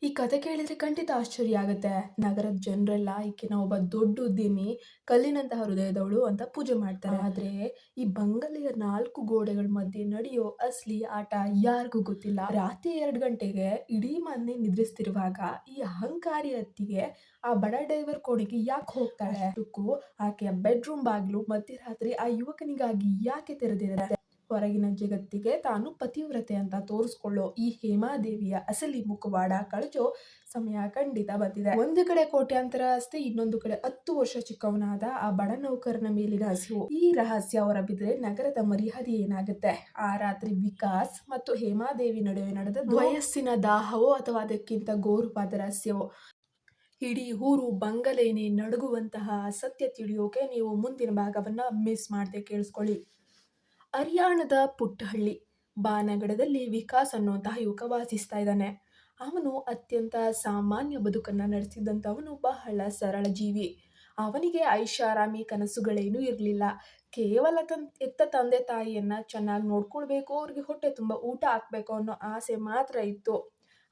ಈ ಕತೆ ಕೇಳಿದ್ರೆ ಖಂಡಿತ ಆಶ್ಚರ್ಯ ಆಗುತ್ತೆ. ನಗರದ ಜನರೆಲ್ಲ ಈಕೆನ ಒಬ್ಬ ದೊಡ್ಡ ಉದ್ಯಮಿ, ಕಲ್ಲಿನಂತಹ ಹೃದಯದವಳು ಅಂತ ಪೂಜೆ ಮಾಡ್ತಾರೆ. ಆದ್ರೆ ಈ ಬಂಗಲೆಯ 4 ಗೋಡೆಗಳ ಮಧ್ಯೆ ನಡೆಯೋ ಅಸಲಿ ಆಟ ಯಾರಿಗೂ ಗೊತ್ತಿಲ್ಲ. ರಾತ್ರಿ 2 ಗಂಟೆಗೆ ಇಡೀ ಮನೆ ನಿದ್ರಿಸ್ತಿರುವಾಗ ಈ ಅಹಂಕಾರಿ ಅತ್ತಿಗೆ ಆ ಬಡ ಡ್ರೈವರ್ ಕೋಣೆಗೆ ಯಾಕೆ ಹೋಗ್ತಾಳೆ? ಅಷ್ಟಕ್ಕೂ ಆಕೆಯ ಬೆಡ್‌ರೂಮ್ ಬಾಗಿಲು ಮಧ್ಯರಾತ್ರಿ ಆ ಯುವಕನಿಗಾಗಿ ಯಾಕೆ ತೆರೆದಿರುತ್ತೆ? ಹೊರಗಿನ ಜಗತ್ತಿಗೆ ತಾನು ಪತಿವ್ರತೆ ಅಂತ ತೋರಿಸ್ಕೊಳ್ಳೋ ಈ ಹೇಮಾದೇವಿಯ ಅಸಲಿ ಮುಖವಾಡ ಕಳಚೋ ಸಮಯ ಖಂಡಿತ ಬಂದಿದೆ. ಒಂದು ಕಡೆ ಕೋಟ್ಯಾಂತರ ಆಸ್ತಿ, ಇನ್ನೊಂದು ಕಡೆ 10 ವರ್ಷ ಚಿಕ್ಕವನಾದ ಆ ಬಡ ನೌಕರನ ಮೇಲಿನ ಹಸಿವು. ಈ ರಹಸ್ಯ ಹೊರಬಿದ್ರೆ ನಗರದ ಮರ್ಯಾದೆ ಏನಾಗುತ್ತೆ? ಆ ರಾತ್ರಿ ವಿಕಾಸ್ ಮತ್ತು ಹೇಮಾದೇವಿ ನಡುವೆ ನಡೆದ ವಯಸ್ಸಿನ ದಾಹವೋ ಅಥವಾ ಅದಕ್ಕಿಂತ ಘೋರವಾದ ರಹಸ್ಯವೋ? ಇಡೀ ಊರು ಬಂಗಲೆನೇ ನಡುಗುವಂತಹ ಸತ್ಯ ತಿಳಿಯೋಕೆ ನೀವು ಮುಂದಿನ ಭಾಗವನ್ನ ಮಿಸ್ ಮಾಡದೆ ಕೇಳಿಸ್ಕೊಳ್ಳಿ. ಹರಿಯಾಣದ ಪುಟ್ಟ ಹಳ್ಳಿ ಬಾನಗಡದಲ್ಲಿ ವಿಕಾಸ್ ಅನ್ನುವಂತಹ ಯುವಕ ವಾಸಿಸ್ತಾ ಇದ್ದಾನೆ. ಅವನು ಅತ್ಯಂತ ಸಾಮಾನ್ಯ ಬದುಕನ್ನ ನಡೆಸಿದಂಥವನು, ಬಹಳ ಸರಳ ಜೀವಿ. ಅವನಿಗೆ ಐಷಾರಾಮಿ ಕನಸುಗಳೇನೂ ಇರಲಿಲ್ಲ. ಕೇವಲ ಎತ್ತ ತಂದೆ ತಾಯಿಯನ್ನ ಚೆನ್ನಾಗಿ ನೋಡ್ಕೊಳ್ಬೇಕು, ಅವ್ರಿಗೆ ಹೊಟ್ಟೆ ತುಂಬ ಊಟ ಹಾಕ್ಬೇಕು ಅನ್ನೋ ಆಸೆ ಮಾತ್ರ ಇತ್ತು.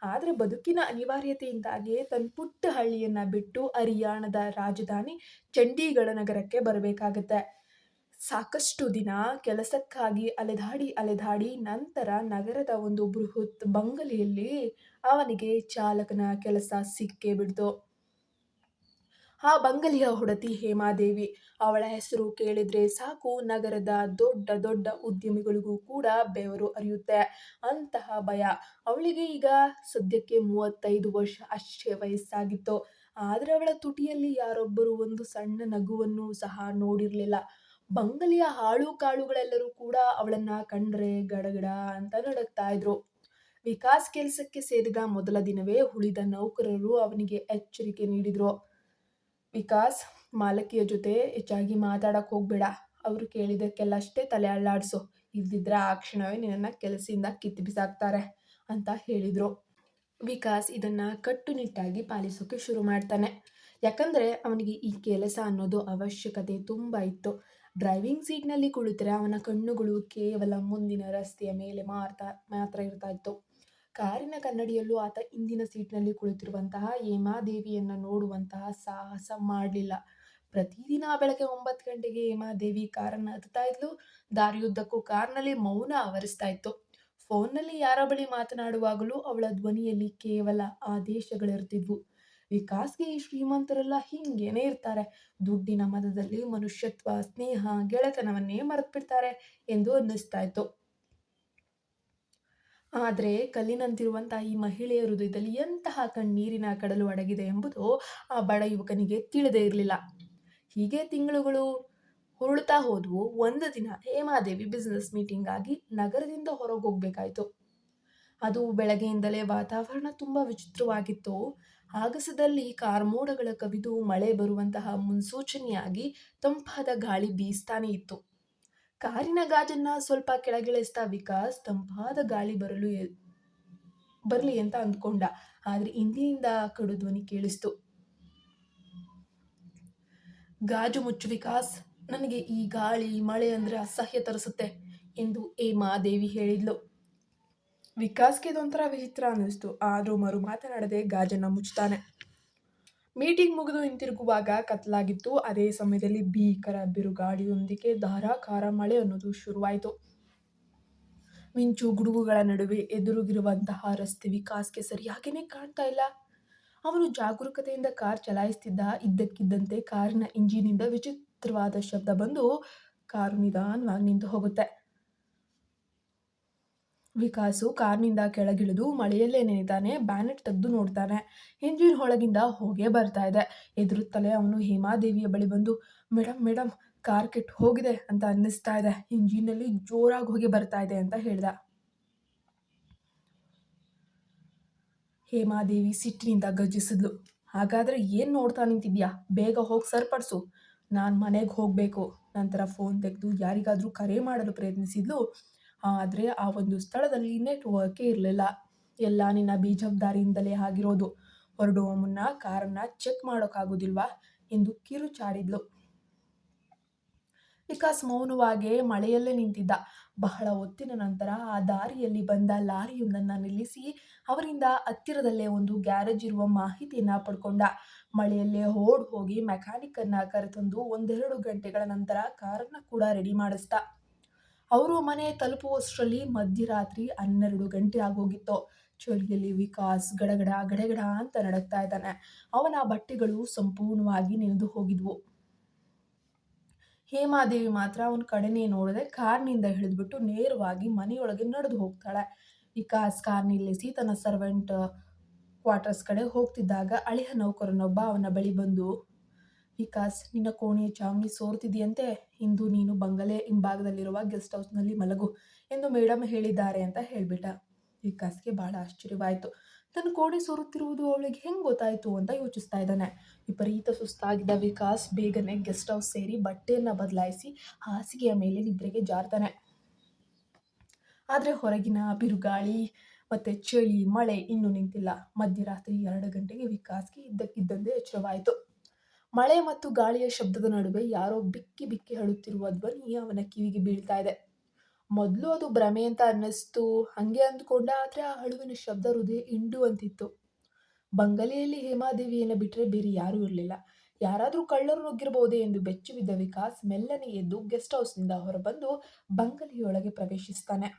ಆದರೆ ಬದುಕಿನ ಅನಿವಾರ್ಯತೆಯಿಂದಾಗಿ ತನ್ನ ಪುಟ್ಟ ಹಳ್ಳಿಯನ್ನ ಬಿಟ್ಟು ಹರಿಯಾಣದ ರಾಜಧಾನಿ ಚಂಡೀಗಢ ನಗರಕ್ಕೆ ಬರಬೇಕಾಗತ್ತೆ. ಸಾಕಷ್ಟು ದಿನ ಕೆಲಸಕ್ಕಾಗಿ ಅಲೆದಾಡಿ ನಂತರ ನಗರದ ಒಂದು ಬೃಹತ್ ಬಂಗಲೆಯಲ್ಲಿ ಅವನಿಗೆ ಚಾಲಕನ ಕೆಲಸ ಸಿಕ್ಕೇ ಬಿಡ್ತು. ಆ ಬಂಗಲೆಯ ಒಡತಿ ಹೇಮಾದೇವಿ. ಅವಳ ಹೆಸರು ಕೇಳಿದ್ರೆ ಸಾಕು ನಗರದ ದೊಡ್ಡ ದೊಡ್ಡ ಉದ್ಯಮಿಗಳಿಗೂ ಕೂಡ ಬೆವರು ಹರಿಯುತ್ತೆ. ಅಂತಹ ಭಯ. ಅವಳಿಗೆ ಈಗ ಸದ್ಯಕ್ಕೆ 35 ವರ್ಷ ಅಷ್ಟೇ ವಯಸ್ಸಾಗಿತ್ತು. ಆದ್ರೆ ಅವಳ ತುಟಿಯಲ್ಲಿ ಯಾರೊಬ್ಬರು ಒಂದು ಸಣ್ಣ ನಗುವನ್ನು ಸಹ ನೋಡಿರ್ಲಿಲ್ಲ. ಬಂಗಲೆಯ ಹಾಳು ಕಾಳುಗಳೆಲ್ಲರೂ ಕೂಡ ಅವಳನ್ನ ಕಂಡ್ರೆ ಗಡಗಡ ಅಂತ ನಡುಗ್ತಾ ಇದ್ರು. ವಿಕಾಸ್ ಕೆಲಸಕ್ಕೆ ಸೇರಿದ ಮೊದಲ ದಿನವೇ ಉಳಿದ ನೌಕರರು ಅವನಿಗೆ ಎಚ್ಚರಿಕೆ ನೀಡಿದ್ರು. ವಿಕಾಸ್, ಮಾಲಕಿಯ ಜೊತೆ ಹೆಚ್ಚಾಗಿ ಮಾತಾಡಕ್ ಹೋಗ್ಬೇಡ. ಅವರು ಕೇಳಿದಕ್ಕೆಲ್ಲ ಅಷ್ಟೇ ತಲೆ ಅಲ್ಲಾಡ್ಸು. ಇಲ್ದಿದ್ರೆ ಆ ಕ್ಷಣವೇ ನಿನ್ನನ್ನ ಕೆಲಸದಿಂದ ಕಿತ್ತು ಬಿಸಾಕ್ತಾರೆ ಅಂತ ಹೇಳಿದ್ರು. ವಿಕಾಸ್ ಇದನ್ನ ಕಟ್ಟುನಿಟ್ಟಾಗಿ ಪಾಲಿಸೋಕೆ ಶುರು ಮಾಡ್ತಾನೆ. ಯಾಕಂದ್ರೆ ಅವನಿಗೆ ಈ ಕೆಲಸ ಅನ್ನೋದು ಅವಶ್ಯಕತೆ ತುಂಬಾ ಇತ್ತು. ಡ್ರೈವಿಂಗ್ ಸೀಟ್ನಲ್ಲಿ ಕುಳಿತರೆ ಅವನ ಕಣ್ಣುಗಳು ಕೇವಲ ಮುಂದಿನ ರಸ್ತೆಯ ಮೇಲೆ ಮಾತ್ರ ಇರ್ತಾ ಇತ್ತು. ಕಾರಿನ ಕನ್ನಡಿಯಲ್ಲೂ ಆತ ಹಿಂದಿನ ಸೀಟ್ನಲ್ಲಿ ಕುಳಿತಿರುವಂತಹ ಹೇಮಾದೇವಿಯನ್ನ ನೋಡುವಂತಹ ಸಾಹಸ ಮಾಡಲಿಲ್ಲ. ಪ್ರತಿದಿನ ಬೆಳಗ್ಗೆ 9 ಗಂಟೆಗೆ ಹೇಮಾದೇವಿ ಕಾರನ್ನು ಹತ್ತುತ್ತಾ ಇದ್ಲು. ದಾರಿಯುದ್ದಕ್ಕೂ ಕಾರ್ನಲ್ಲಿ ಮೌನ ಆವರಿಸ್ತಾ ಇತ್ತು. ಫೋನ್ನಲ್ಲಿ ಯಾರ ಬಳಿ ಮಾತನಾಡುವಾಗಲೂ ಅವಳ ಧ್ವನಿಯಲ್ಲಿ ಕೇವಲ ಆದೇಶಗಳಿರ್ತಿದ್ವು. ವಿಕಾಸ್ಗೆ ಈ ಶ್ರೀಮಂತರೆಲ್ಲ ಹಿಂಗೇನೆ ಇರ್ತಾರೆ, ದುಡ್ಡಿನ ಮದದಲ್ಲಿ ಮನುಷ್ಯತ್ವ, ಸ್ನೇಹ, ಗೆಳೆತನವನ್ನೇ ಮರೆತುಬಿಡ್ತಾರೆ ಎಂದು ಅನ್ನಿಸ್ತಾ ಇತ್ತು. ಆದರೆ ಕಲ್ಲಿನಂತಿರುವಂತಹ ಈ ಮಹಿಳೆಯ ಹೃದಯದಲ್ಲಿ ಎಂತಹ ಕಣ್ಣೀರಿನ ಕಡಲು ಅಡಗಿದೆ ಎಂಬುದು ಆ ಬಡ ಯುವಕನಿಗೆ ತಿಳಿದೇ ಇರಲಿಲ್ಲ. ಹೀಗೆ ತಿಂಗಳುಗಳು ಉರುಳ್ತಾ ಹೋದ್ವು. ಒಂದು ದಿನ ಹೇಮಾದೇವಿ ಬಿಸಿನೆಸ್ ಮೀಟಿಂಗ್ ಆಗಿ ನಗರದಿಂದ ಹೊರಗೆ ಹೋಗ್ಬೇಕಾಯ್ತು. ಅದು ಬೆಳಗ್ಗೆಯಿಂದಲೇ ವಾತಾವರಣ ತುಂಬಾ ವಿಚಿತ್ರವಾಗಿತ್ತು. ಆಗಸದಲ್ಲಿ ಕಾರ್ಮೋಡಗಳ ಕವಿದು ಮಳೆ ಬರುವಂತಹ ಮುನ್ಸೂಚನೆಯಾಗಿ ತಂಪಾದ ಗಾಳಿ ಬೀಸ್ತಾನೆ ಇತ್ತು. ಕಾರಿನ ಗಾಜನ್ನ ಸ್ವಲ್ಪ ಕೆಳಗಿಳಿಸ್ತಾ ವಿಕಾಸ್ ತಂಪಾದ ಗಾಳಿ ಬರ್ಲಿ ಅಂತ ಅಂದ್ಕೊಂಡ. ಆದ್ರೆ ಹಿಂದಿನಿಂದ ಕಡು ಧ್ವನಿ ಕೇಳಿಸ್ತು. ಗಾಜು ಮುಚ್ಚು ವಿಕಾಸ್, ನನಗೆ ಈ ಗಾಳಿ ಮಳೆ ಅಂದ್ರೆ ಅಸಹ್ಯ ತರಿಸುತ್ತೆ ಎಂದು ಹೇಮಾದೇವಿ ಹೇಳಿದ್ಲು. ವಿಕಾಸ್ಗೆ ಇದೊಂಥರ ವಿಚಿತ್ರ ಅನ್ನಿಸ್ತು. ಆದ್ರೂ ಮರು ಮಾತನಾಡದೆ ಗಾಜನ್ನ ಮುಚ್ತಾನೆ. ಮೀಟಿಂಗ್ ಮುಗಿದು ಹಿಂತಿರುಗುವಾಗ ಕತ್ಲಾಗಿತ್ತು. ಅದೇ ಸಮಯದಲ್ಲಿ ಭೀಕರ ಬಿರುಗಾಳಿಯೊಂದಿಗೆ ಧಾರಾಕಾರ ಮಳೆ ಅನ್ನೋದು ಶುರುವಾಯಿತು. ಮಿಂಚು ಗುಡುಗುಗಳ ನಡುವೆ ಎದುರಿಗಿರುವಂತಹ ರಸ್ತೆ ವಿಕಾಸ್ಗೆ ಸರಿಯಾಗಿನೇ ಕಾಣ್ತಾ ಇಲ್ಲ. ಅವನು ಜಾಗರೂಕತೆಯಿಂದ ಕಾರ್ ಚಲಾಯಿಸ್ತಿದ್ದ. ಇದ್ದಕ್ಕಿದ್ದಂತೆ ಕಾರಿನ ಇಂಜಿನಿಂದ ವಿಚಿತ್ರವಾದ ಶಬ್ದ ಬಂದು ಕಾರು ನಿಧಾನವಾಗಿ ನಿಂತು ಹೋಗುತ್ತೆ. ವಿಕಾಸು ಕಾರ್ನಿಂದ ಕೆಳಗಿಳಿದು ಮಳೆಯಲ್ಲೇ ನೆನೆತಾನೆ. ಬ್ಯಾನೆಟ್ ತೆಗೆದು ನೋಡ್ತಾನೆ. ಇಂಜಿನ್ ಒಳಗಿಂದ ಹೊಗೆ ಬರ್ತಾ ಇದೆ. ಎದುರುತ್ತಲೇ ಅವನು ಹೇಮಾದೇವಿಯ ಬಳಿ ಬಂದು, ಮೇಡಮ್, ಕಾರ್ ಕೆಟ್ಟು ಹೋಗಿದೆ ಅಂತ ಅನ್ನಿಸ್ತಾ ಇದೆ. ಇಂಜಿನಲ್ಲಿ ಜೋರಾಗಿ ಹೊಗೆ ಬರ್ತಾ ಇದೆ ಅಂತ ಹೇಳ್ದ. ಹೇಮಾದೇವಿ ಸಿಟ್ಟಿನಿಂದ ಗರ್ಜಿಸಿದ್ಲು. ಹಾಗಾದ್ರೆ ಏನ್ ನೋಡ್ತಾ ನಿಂತಿದ್ಯಾ? ಬೇಗ ಹೋಗಿ ಸರಿಪಡಿಸು, ನಾನು ಮನೆಗೆ ಹೋಗ್ಬೇಕು. ನಂತರ ಫೋನ್ ತೆಗೆದು ಯಾರಿಗಾದ್ರೂ ಕರೆ ಮಾಡಲು ಪ್ರಯತ್ನಿಸಿದ್ಲು. ಆದರೆ ಆ ಒಂದು ಸ್ಥಳದಲ್ಲಿ ನೆಟ್ವರ್ಕೇ ಇರಲಿಲ್ಲ. ಎಲ್ಲ ನಿನ್ನ ಬೇಜವಾಬ್ದಾರಿಯಿಂದಲೇ ಆಗಿರೋದು. ಹೊರಡುವ ಮುನ್ನ ಕಾರನ್ನ ಚೆಕ್ ಮಾಡೋಕ್ಕಾಗೋದಿಲ್ವಾ ಎಂದು ಕಿರುಚಾಡಿದ್ಲು. ವಿಕಾಸ್ ಮೌನವಾಗೇ ಮಳೆಯಲ್ಲೇ ನಿಂತಿದ್ದ. ಬಹಳ ಹೊತ್ತಿನ ನಂತರ ಆ ದಾರಿಯಲ್ಲಿ ಬಂದ ಲಾರಿಯೊಂದನ್ನ ನಿಲ್ಲಿಸಿ ಅವರಿಂದ ಹತ್ತಿರದಲ್ಲೇ ಒಂದು ಗ್ಯಾರೇಜ್ ಇರುವ ಮಾಹಿತಿಯನ್ನ ಪಡ್ಕೊಂಡ. ಮಳೆಯಲ್ಲೇ ಓಡ್ ಹೋಗಿ ಮೆಕ್ಯಾನಿಕ್ ಅನ್ನ ಕರೆತಂದು ಒಂದೆರಡು ಗಂಟೆಗಳ ನಂತರ ಕಾರನ್ನ ಕೂಡ ರೆಡಿ ಮಾಡಿಸ್ದ. ಅವರು ಮನೆ ತಲುಪುವಷ್ಟರಲ್ಲಿ ಮಧ್ಯರಾತ್ರಿ 12 ಗಂಟೆ ಆಗೋಗಿತ್ತು. ಚಳಿಯಲ್ಲಿ ವಿಕಾಸ್ ಗಡಗಡ ಗಡಗಡ ಅಂತ ನಡುಗ್ತಾ ಇದ್ದಾನೆ. ಅವನ ಬಟ್ಟೆಗಳು ಸಂಪೂರ್ಣವಾಗಿ ನೆನೆದು ಹೋಗಿದ್ವು. ಹೇಮಾದೇವಿ ಮಾತ್ರ ಅವನ ಕಡೆನೇ ನೋಡದೆ ಕಾರ್ನಿಂದ ಇಳಿದ್ಬಿಟ್ಟು ನೇರವಾಗಿ ಮನೆಯೊಳಗೆ ನಡೆದು ಹೋಗ್ತಾಳೆ. ವಿಕಾಸ್ ಕಾರ್ ನಿಲ್ಲಿಸಿ ತನ್ನ ಸರ್ವೆಂಟ್ ಕ್ವಾರ್ಟರ್ಸ್ ಕಡೆ ಹೋಗ್ತಿದ್ದಾಗ ಅಳಿಯ ನೌಕರನೊಬ್ಬ ಅವನ ಬಳಿ ಬಂದು, ವಿಕಾಸ್, ನಿನ್ನ ಕೋಣೆಯ ಚಾವಣಿ ಸೋರ್ತಿದೆಯಂತೆ, ಇಂದು ನೀನು ಬಂಗಲೆ ಹಿಂಭಾಗದಲ್ಲಿರುವ ಗೆಸ್ಟ್ ಹೌಸ್ನಲ್ಲಿ ಮಲಗು ಎಂದು ಮೇಡಮ್ ಹೇಳಿದ್ದಾರೆ ಅಂತ ಹೇಳ್ಬಿಟ್ಟ. ವಿಕಾಸ್ಗೆ ಬಹಳ ಆಶ್ಚರ್ಯವಾಯಿತು. ತನ್ನ ಕೋಣೆ ಸೋರುತ್ತಿರುವುದು ಅವಳಿಗೆ ಹೆಂಗ್ ಗೊತ್ತಾಯ್ತು ಅಂತ ಯೋಚಿಸ್ತಾ ಇದ್ದಾನೆ. ವಿಪರೀತ ಸುಸ್ತಾಗಿದ್ದ ವಿಕಾಸ್ ಬೇಗನೆ ಗೆಸ್ಟ್ ಹೌಸ್ ಸೇರಿ ಬಟ್ಟೆಯನ್ನ ಬದಲಾಯಿಸಿ ಹಾಸಿಗೆಯ ಮೇಲೆ ನಿದ್ರೆಗೆ ಜಾರ್ತಾನೆ. ಆದ್ರೆ ಹೊರಗಿನ ಬಿರುಗಾಳಿ ಮತ್ತೆ ಚಳಿ ಮಳೆ ಇನ್ನೂ ನಿಂತಿಲ್ಲ. ಮಧ್ಯರಾತ್ರಿ 2 ಗಂಟೆಗೆ ವಿಕಾಸ್ಗೆ ಇದ್ದಕ್ಕಿದ್ದಂತೆ ಎಚ್ಚರವಾಯಿತು. ಮಳೆ ಮತ್ತು ಗಾಳಿಯ ಶಬ್ದದ ನಡುವೆ ಯಾರೋ ಬಿಕ್ಕಿ ಬಿಕ್ಕಿ ಅಳುತ್ತಿರುವ ಧ್ವನಿ ಅವನ ಕಿವಿಗೆ ಬೀಳ್ತಾ ಇದೆ. ಮೊದಲು ಅದು ಭ್ರಮೆ ಅಂತ ಅನ್ನಿಸ್ತು, ಹಂಗೆ ಅಂದ್ಕೊಂಡ. ಆದ್ರೆ ಆ ಅಳುವಿನ ಶಬ್ದ ಹೃದಯ ಹಿಂಡುವಂತಿತ್ತು. ಬಂಗಲೆಯಲ್ಲಿ ಹೇಮಾದೇವಿಯನ್ನ ಬಿಟ್ಟರೆ ಬೇರೆ ಯಾರೂ ಇರಲಿಲ್ಲ. ಯಾರಾದ್ರೂ ಕಳ್ಳರು ನುಗ್ಗಿರಬಹುದೇ ಎಂದು ಬೆಚ್ಚಿ ಬಿದ್ದ ವಿಕಾಸ್ ಮೆಲ್ಲನೆ ಎದ್ದು ಗೆಸ್ಟ್ ಹೌಸ್ನಿಂದ ಹೊರಬಂದು ಬಂಗಲೆಯೊಳಗೆ ಪ್ರವೇಶಿಸ್ತಾನೆ.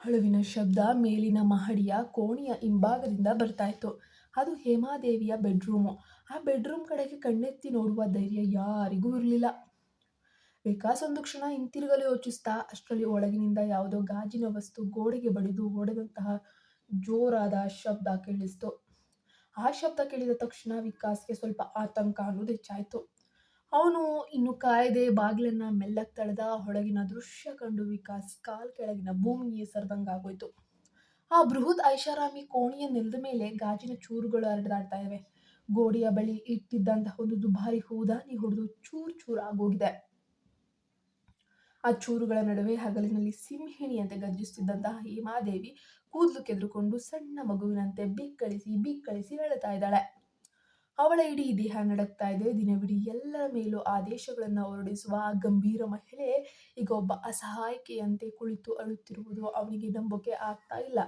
ಅಳುವಿನ ಶಬ್ದ ಮೇಲಿನ ಮಹಡಿಯ ಕೋಣೆಯ ಹಿಂಭಾಗದಿಂದ ಬರ್ತಾ ಇತ್ತು. ಅದು ಹೇಮಾದೇವಿಯ ಬೆಡ್ರೂಮು. ಆ ಬೆಡ್ರೂಮ್ ಕಡೆಗೆ ಕಣ್ಣೆತ್ತಿ ನೋಡುವ ಧೈರ್ಯ ಯಾರಿಗೂ ಇರಲಿಲ್ಲ. ವಿಕಾಸ್ ಒಂದು ಕ್ಷಣ ಹಿಂತಿರುಗಲು ಯೋಚಿಸ್ತಾ ಅಷ್ಟರಲ್ಲಿ ಒಳಗಿನಿಂದ ಯಾವುದೋ ಗಾಜಿನ ವಸ್ತು ಗೋಡೆಗೆ ಬಡಿದು ಹೊಡೆದಂತಹ ಜೋರಾದ ಶಬ್ದ ಕೇಳಿಸ್ತು. ಆ ಶಬ್ದ ಕೇಳಿದ ತಕ್ಷಣ ವಿಕಾಸ್ಗೆ ಸ್ವಲ್ಪ ಆತಂಕ ಅನ್ನೋದು ಹೆಚ್ಚಾಯ್ತು. ಅವನು ಇನ್ನು ಕಾಯದೆ ಬಾಗಿಲನ್ನ ಮೆಲ್ಲಕ್ ತಳೆದ. ಹೊಳಗಿನ ದೃಶ್ಯ ಕಂಡು ವಿಕಾಸ್ ಕಾಲ್ ಕೆಳಗಿನ ಭೂಮಿಯೇ ಸರ್ದಂಗಾಗೋಯ್ತು. ಆ ಬೃಹತ್ ಐಷಾರಾಮಿ ಕೋಣೆಯ ನೆಲದ ಮೇಲೆ ಗಾಜಿನ ಚೂರುಗಳು ಹರಿದಾಡ್ತಾ ಇವೆ. ಗೋಡೆಯ ಬಳಿ ಇಟ್ಟಿದ್ದಂತಹ ಒಂದು ದುಬಾರಿ ಹೂದಾನಿ ಹೊಡೆದು ಚೂರ್ ಚೂರ್ ಆಗೋಗಿದೆ. ಆ ಚೂರುಗಳ ನಡುವೆ ಹಗಲಿನಲ್ಲಿ ಸಿಂಹಿಣಿಯಂತೆ ಗರ್ಜಿಸುತ್ತಿದ್ದಂತಹ ಹೇಮಾದೇವಿ ಕೂದಲು ಕೆದರಿಕೊಂಡು ಸಣ್ಣ ಮಗುವಿನಂತೆ ಬಿಕ್ಕಳಿಸಿ ಅಳುತ್ತಾ ಇದ್ದಾಳೆ. ಅವಳ ಇಡೀ ದೇಹ ನಡುಗ್ತಾ ಇದೆ. ದಿನವಿಡೀ ಎಲ್ಲರ ಮೇಲೂ ಆದೇಶಗಳನ್ನ ಹೊರಡಿಸುವ ಆ ಗಂಭೀರ ಮಹಿಳೆ ಈಗ ಒಬ್ಬ ಅಸಹಾಯಕಿಯಂತೆ ಕುಳಿತು ಅಳುತ್ತಿರುವುದು ಅವನಿಗೆ ನಂಬೋಕೆ ಆಗ್ತಾ ಇಲ್ಲ.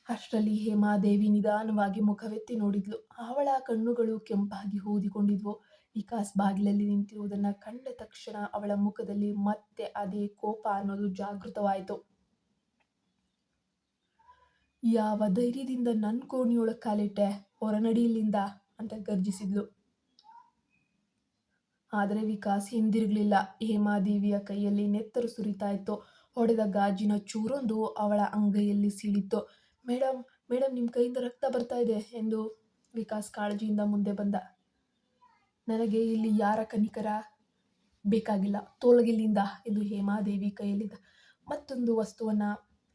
ಅಷ್ಟರಲ್ಲಿ ಹೇಮಾದೇವಿ ನಿಧಾನವಾಗಿ ಮುಖವೆತ್ತಿ ನೋಡಿದ್ಲು. ಅವಳ ಕಣ್ಣುಗಳು ಕೆಂಪಾಗಿ ಊದಿಕೊಂಡಿದ್ವು. ವಿಕಾಸ್ ಬಾಗಿಲಲ್ಲಿ ನಿಂತಿರುವುದನ್ನ ಕಂಡ ತಕ್ಷಣ ಅವಳ ಮುಖದಲ್ಲಿ ಮತ್ತೆ ಅದೇ ಕೋಪ ಅನ್ನೋದು ಜಾಗೃತವಾಯಿತು. ಯಾವ ಧೈರ್ಯದಿಂದ ನನ್ನ ಕೋಣೆಯೊಳಗೆ ಕಾಲಿಟ್ಟೆ, ಹೊರನಡಿ ಇಲ್ಲಿಂದ ಅಂತ ಗರ್ಜಿಸಿದ್ಲು. ಆದರೆ ವಿಕಾಸ್ ಹಿಂದಿರುಗಲಿಲ್ಲ. ಹೇಮಾದೇವಿಯ ಕೈಯಲ್ಲಿ ನೆತ್ತರು ಸುರಿತಾ ಇತ್ತು. ಹೊಡೆದ ಗಾಜಿನ ಚೂರೊಂದು ಅವಳ ಅಂಗೈಯಲ್ಲಿ ಸೀಳಿತ್ತು. ಮೇಡಮ್, ಮೇಡಮ್, ನಿಮ್ಮ ಕೈಯಿಂದ ರಕ್ತ ಬರ್ತಾ ಇದೆ ಎಂದು ವಿಕಾಸ್ ಕಾಳಜಿಯಿಂದ ಮುಂದೆ ಬಂದ. ನನಗೆ ಇಲ್ಲಿ ಯಾರ ಕನಿಕರ ಬೇಕಾಗಿಲ್ಲ, ತೊಲಗಿಲ್ಲಿಂದ ಎಂದು ಹೇಮಾದೇವಿ ಕೈಯಲ್ಲಿದ್ದ ಮತ್ತೊಂದು ವಸ್ತುವನ್ನ